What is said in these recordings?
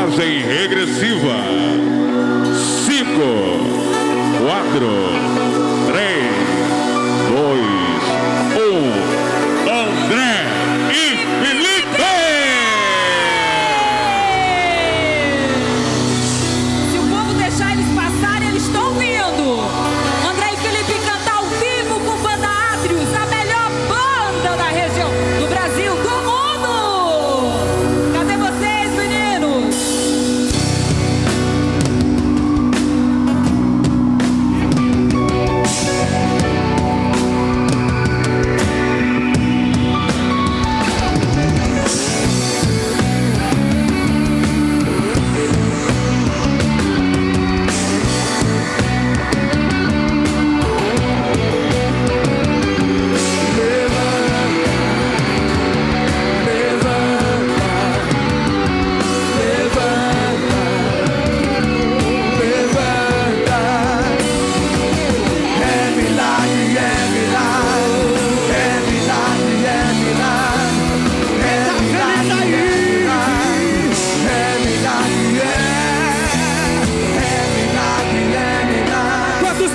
Contagem regressiva. 5, 4, 3, 2, 1. André e Felipe! Se o povo deixar eles passarem, eles estão vindo. André e Felipe cantar ao vivo com Banda Átrios, a melhor banda da região, do Brasil, do mundo. Cadê vocês, meninos?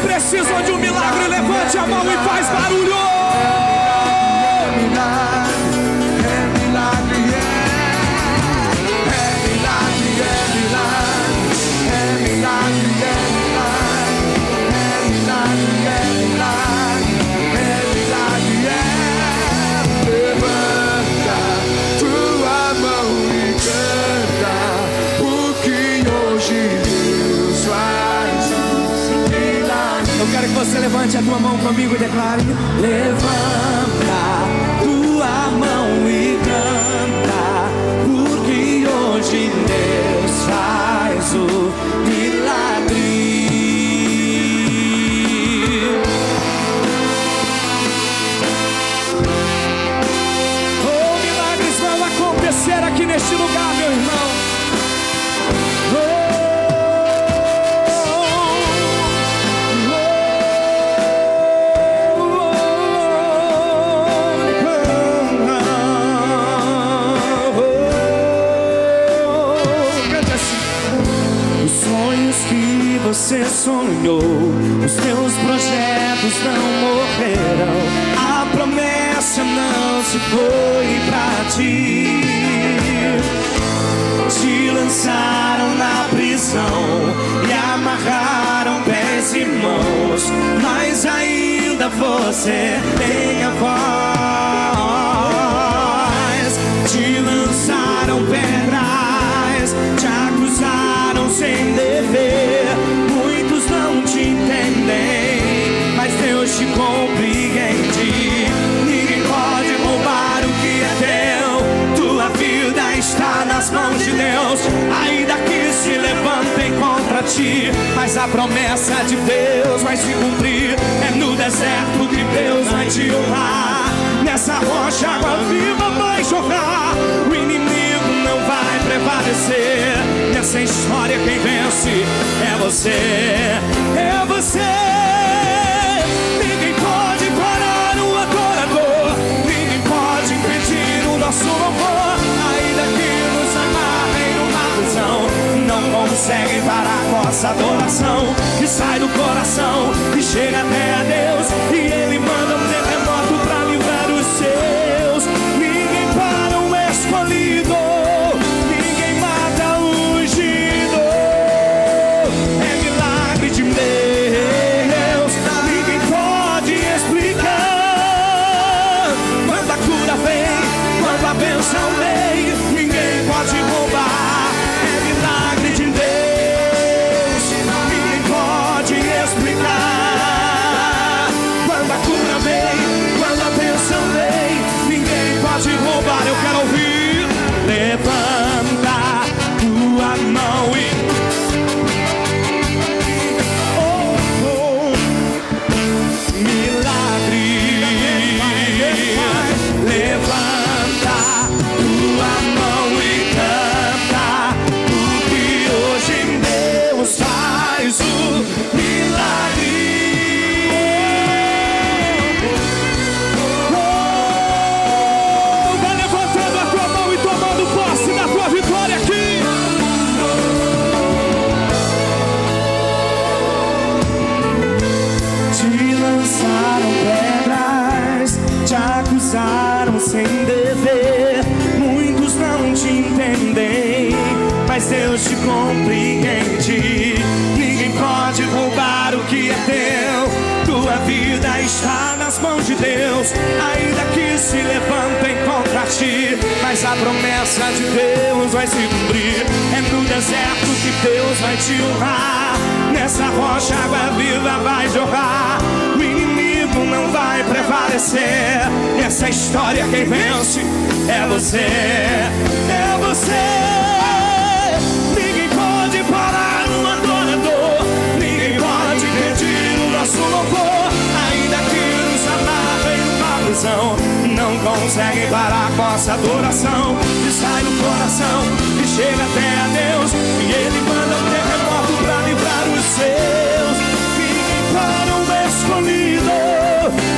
Precisam de um milagre, levante a mão e faz barulho. Eu quero que você levante a tua mão comigo e declare: levanta tua mão e canta, porque hoje Deus faz o milagre. Oh, milagres vão acontecer aqui neste lugar, meu irmão. Você sonhou, os teus projetos não morreram, a promessa não se foi pra ti. Te lançaram na prisão e amarraram pés e mãos, mas ainda você tem a voz. Te lançaram pedras, te acusaram sem dever. Entendem, mas Deus te compreende. Ninguém pode roubar o que é teu. Tua vida está nas mãos de Deus. Ainda que se levantem contra ti, mas a promessa de Deus vai se cumprir. É no deserto que Deus vai te honrar. Nessa rocha água viva vai jorrar. O inimigo não vai prevalecer. Nessa história quem vence é você. É você. Ninguém pode parar o adorador. Ninguém pode impedir o nosso louvor. Ainda que nos amarrem numa prisão, não conseguem parar nossa adoração. Que sai do coração e chega até a Deus. E Ele manda um terremoto pra livrar os seus. Ninguém para o escolhido. Ninguém mata o ungido. É milagre de Deus. Ninguém pode explicar. Quando a cura vem, quando a bênção vem, ninguém pode roubar. É milagre de Deus. Ninguém pode explicar. Quando a cura vem, quando a bênção vem, ninguém pode roubar. Eu quero ouvir. Levanta tua mão e milagre. Levanta tua mão e canta, porque hoje Deus faz o milagre. Vai levantando a tua dever. Muitos não te entendem, mas Deus te compreende. Ninguém pode roubar o que é teu. Tua vida está nas mãos de Deus. Ainda que se levantem contra ti, mas a promessa de Deus vai se cumprir. É no deserto que Deus vai te honrar. Nessa rocha água viva vai jorrar. O inimigo não vai prevalecer. Essa história quem vence é você. É você. Ninguém pode parar um adorador. Ninguém pode impedir o nosso louvor. Ainda que nos amarrem numa prisão, não conseguem parar com nossa adoração. Que sai do coração e chega até a Deus. E Ele manda um terremoto pra livrar os seus. Ninguém para o escolhido,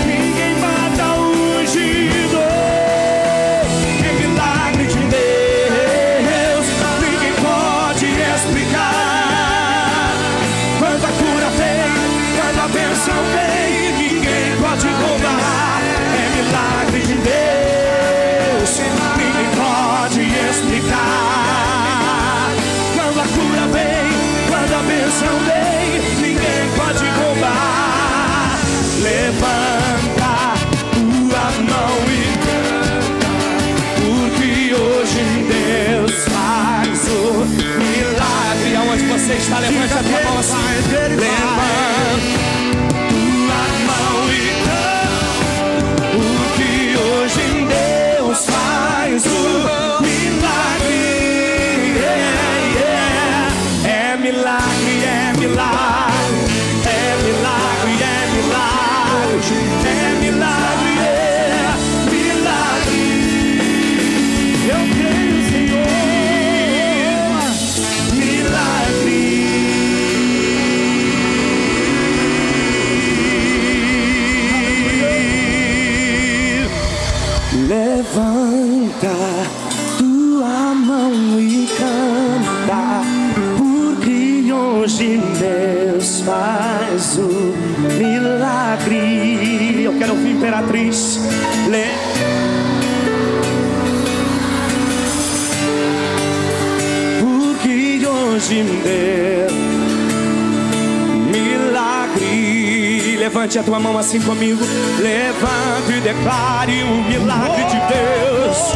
ninguém mata o ungido. É milagre de Deus, ninguém pode explicar. Quando a cura vem, quando a bênção vem, ninguém pode roubar. É milagre de Deus, ninguém pode explicar. Quando a cura vem, quando a bênção vem, ninguém pode roubar. Levanta tua mão e canta, porque hoje Deus faz o milagre. Aonde você está, levante a tua mão assim. Levanta tua mão e canta, porque hoje Deus faz o milagre. É milagre, é milagre, é milagre, é milagre, é milagre, é milagre. Eu creio, Senhor, milagre. Levanta tua mão e canta, porque hoje Deus faz o milagre. Eu quero ouvir Imperatriz. Porque hoje Deus milagre. Levante a tua mão assim comigo. Levante e declare o milagre de Deus.